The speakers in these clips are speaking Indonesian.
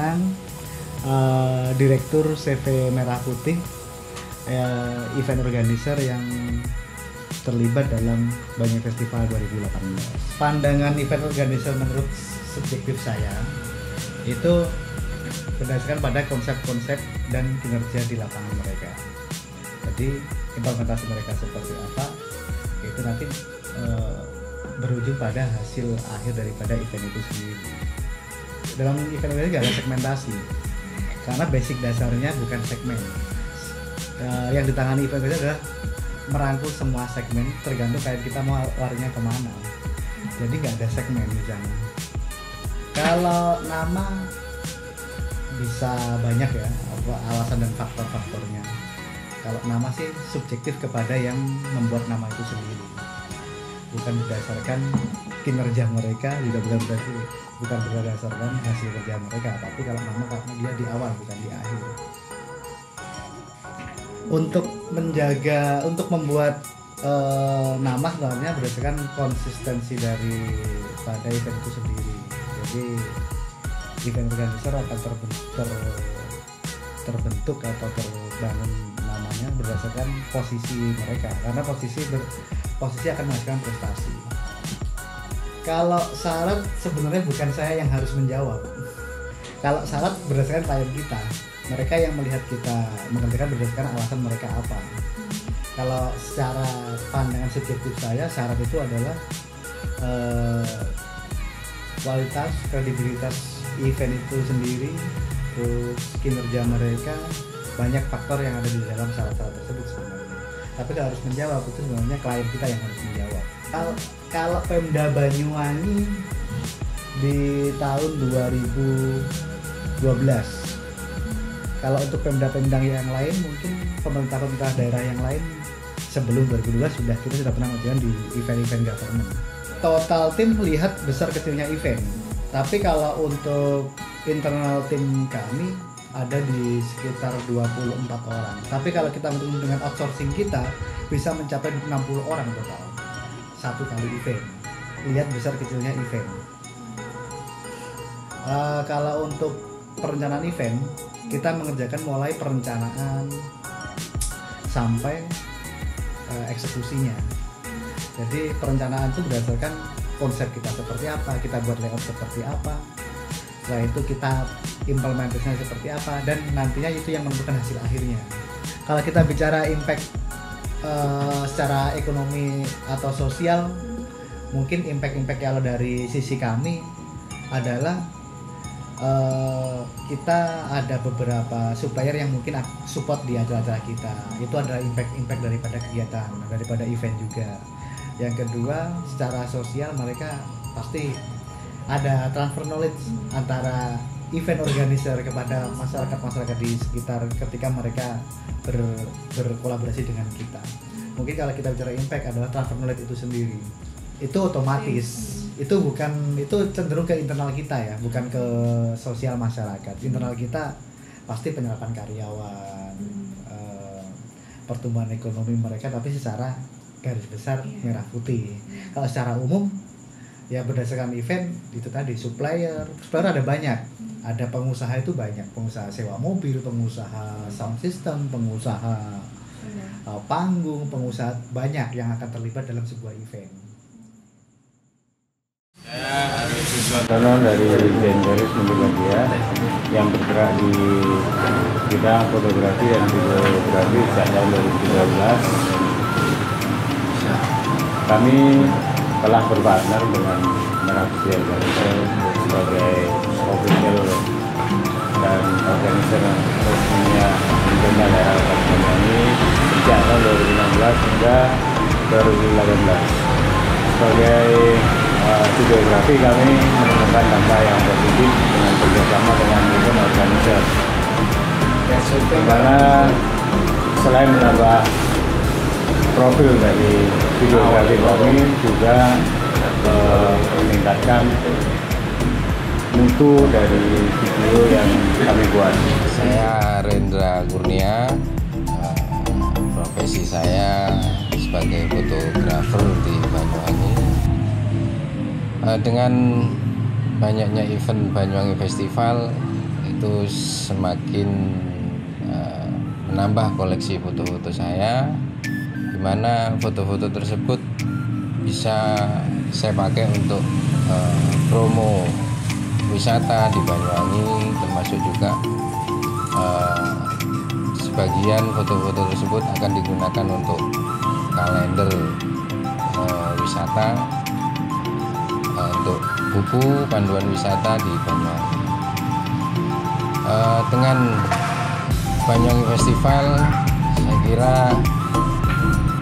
dengan Direktur CV Merah Putih, event organizer yang terlibat dalam banyak festival 2018. Pandangan event organizer menurut subjektif saya itu berdasarkan pada konsep-konsep dan kinerja di lapangan mereka. Jadi implementasi mereka seperti apa itu nanti berujung pada hasil akhir daripada event itu sendiri. Dalam event ini nggak ada segmentasi karena basic dasarnya bukan segmen. Yang ditangani event itu adalah merangkul semua segmen tergantung kayak kita mau larinya kemana. Jadi nggak ada segmen di sana. Kalau nama bisa banyak ya alasan dan faktor-faktornya. Kalau nama sih subjektif kepada yang membuat nama itu sendiri, bukan berdasarkan kinerja mereka, bukan berdasarkan hasil kerja mereka, tapi kalau nama karena dia di awal bukan di akhir. Untuk membuat nama sebenarnya berdasarkan konsistensi pada event itu sendiri. Jadi event organizer akan terbentuk atau terbangun namanya berdasarkan posisi mereka, karena posisi akan menghasilkan prestasi. Kalau syarat sebenarnya bukan saya yang harus menjawab. Kalau syarat berdasarkan klien kita, mereka yang melihat kita mengerjakan berdasarkan alasan mereka apa. Kalau secara pandangan subjektif saya, syarat itu adalah kualitas, kredibilitas event itu sendiri, terus kinerja mereka, banyak faktor yang ada di dalam syarat-syarat tersebut sebenarnya. Tapi kalau harus menjawab itu sebenarnya klien kita yang harus menjawab. Kalau Pemda Banyuwangi di tahun 2012, kalau untuk Pemda-Pemda yang lain mungkin pemerintah daerah yang lain sebelum 2012 kita sudah pernah mengerjakan di event-event government. Total tim melihat besar kecilnya event. Tapi kalau untuk internal tim kami ada di sekitar 24 orang. Tapi kalau kita bertemu dengan outsourcing kita bisa mencapai 60 orang total satu kali event. Lihat besar kecilnya event. Kalau untuk perencanaan event kita mengerjakan mulai perencanaan sampai eksekusinya. Jadi perencanaan itu berdasarkan konsep kita seperti apa, kita buat layout seperti apa, setelah itu kita implementasinya seperti apa, dan nantinya itu yang menentukan hasil akhirnya. Kalau kita bicara impact secara ekonomi atau sosial, mungkin impact kalau dari sisi kami adalah kita ada beberapa supplier yang mungkin support di acara-acara kita. Itu adalah impact daripada kegiatan, daripada event juga. Yang kedua, secara sosial mereka pasti ada transfer knowledge antara event organizer kepada masyarakat di sekitar ketika mereka berkolaborasi dengan kita. Mungkin kalau kita bicara impact adalah transfer knowledge itu sendiri. Itu otomatis. Itu cenderung ke internal kita ya, bukan ke sosial masyarakat. Internal kita pasti penyerapan karyawan, pertumbuhan ekonomi mereka, tapi secara garis besar merah putih. Kalau secara umum ya berdasarkan event itu tadi supplier ada banyak, ada pengusaha itu banyak, pengusaha sewa mobil, pengusaha sound system, pengusaha panggung, pengusaha banyak yang akan terlibat dalam sebuah event. Saya Arif Siswantono dari Genderis Multimedia yang bergerak di bidang fotografi dan videografi sejak tahun 2013. Kami telah berpartner dengan Merah Putih sebagai official dan organizer resminya event daerah Banyuwangi sejak tahun 2016 hingga 2018. Sebagai videografi kami menemukan dampak yang positif dengan kerjasama dengan event organizer, di mana selain menambah profil dari videografi kami juga meningkatkan mutu dari video yang kami buat. Saya Rendra Kurnia, profesi saya sebagai fotografer di Banyuwangi. Dengan banyaknya event Banyuwangi Festival, itu semakin menambah koleksi foto-foto saya, di mana foto-foto tersebut bisa saya pakai untuk promo wisata di Banyuwangi, termasuk juga sebagian foto-foto tersebut akan digunakan untuk kalender wisata, untuk buku panduan wisata di Banyuwangi. Dengan Banyuwangi Festival, saya kira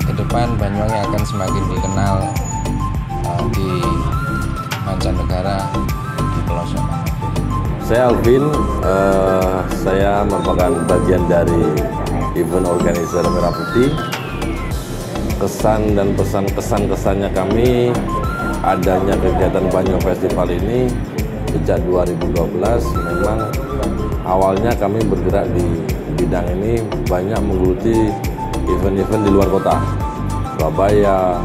ke depan Banyuwangi akan semakin dikenal di mancanegara, di pelosok manapun. Saya Alvin, saya merupakan bagian dari event organizer Merah Putih. Kesan dan kesannya kami adanya kegiatan Banyuwangi Festival ini sejak 2012. Memang awalnya kami bergerak di bidang ini banyak menggeluti event-event di luar kota, Surabaya,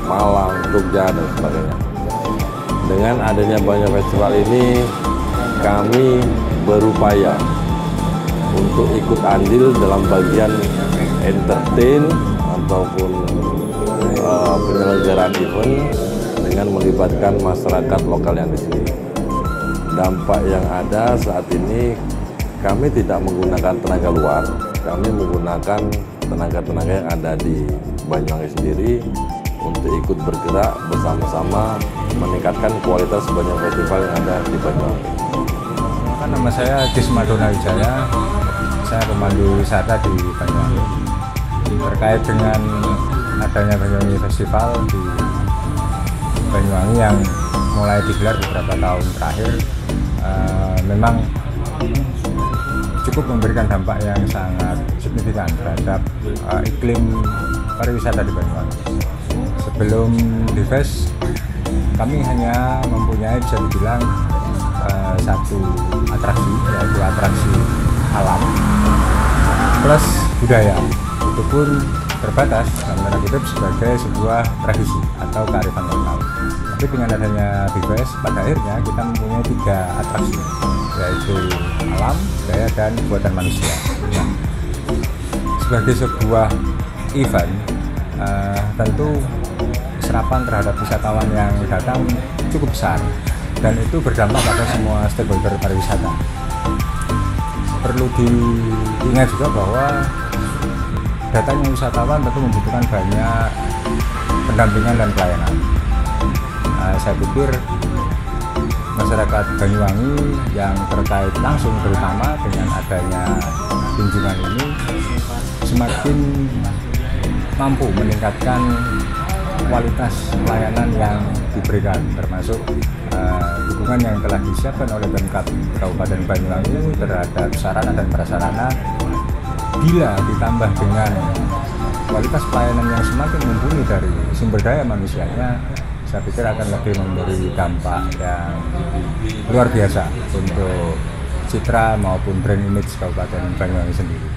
Malang, Jogja, dan sebagainya. Dengan adanya Banyuwangi Festival ini, kami berupaya untuk ikut andil dalam bagian entertain ataupun penyelenggaraan event dengan melibatkan masyarakat lokal yang di sini. Dampak yang ada saat ini, kami tidak menggunakan tenaga luar, kami menggunakan tenaga-tenaga yang ada di Banyuwangi sendiri untuk ikut bergerak bersama-sama meningkatkan kualitas Banyuwangi Festival yang ada di Banyuwangi. Nama saya Disma Dona Wijaya, saya pemandu wisata di Banyuwangi. Terkait dengan adanya Banyuwangi Festival di Banyuwangi yang mulai digelar beberapa tahun terakhir, memang cukup memberikan dampak yang sangat signifikan terhadap iklim pariwisata di Banyuwangi. Sebelum di Fest, kami hanya mempunyai, bisa dibilang, satu atraksi, yaitu atraksi alam plus budaya. Itu pun terbatas dalam tanda kutip sebagai sebuah tradisi atau kearifan lokal. Tapi dengan adanya BIFES, pada akhirnya kita mempunyai 3 atraksi, yaitu alam, budaya, dan buatan manusia. Nah, sebagai sebuah event, tentu serapan terhadap wisatawan yang datang cukup besar, dan itu berdampak pada semua stakeholder pariwisata. Perlu diingat juga bahwa datangnya wisatawan tentu membutuhkan banyak pendampingan dan pelayanan. Saya pikir masyarakat Banyuwangi yang terkait langsung terutama dengan adanya kunjungan ini semakin mampu meningkatkan kualitas pelayanan yang diberikan, termasuk dukungan yang telah disiapkan oleh Pemkab Kabupaten Banyuwangi terhadap sarana dan prasarana. Bila ditambah dengan kualitas pelayanan yang semakin mumpuni dari sumber daya manusianya, saya pikir akan lebih memberi dampak yang luar biasa untuk citra maupun brand image Kabupaten Banyuwangi sendiri.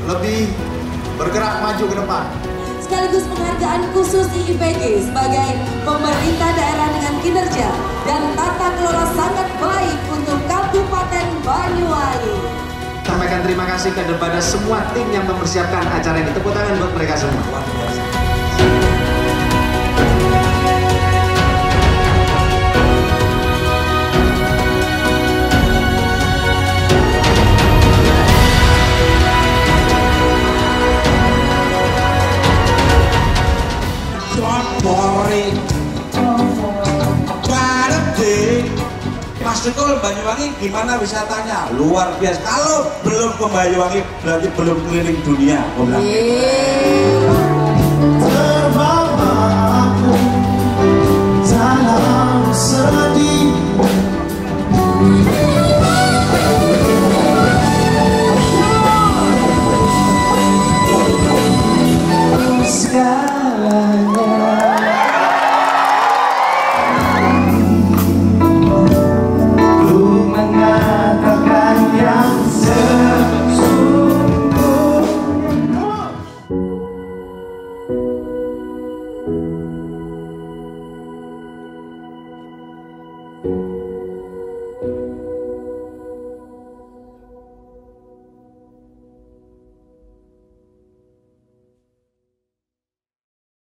lebih bergerak maju ke depan. Sekaligus penghargaan khusus IIPG sebagai pemerintah daerah dengan kinerja dan tata kelola sangat baik untuk Kabupaten Banyuwangi. Sampaikan terima kasih kepada semua tim yang mempersiapkan acara ini. Tepuk tangan buat mereka semua. Luar biasa. Mas Tukul, Banyuwangi gimana wisatanya? Luar biasa. Kalau belum ke Banyuwangi berarti belum keliling dunia.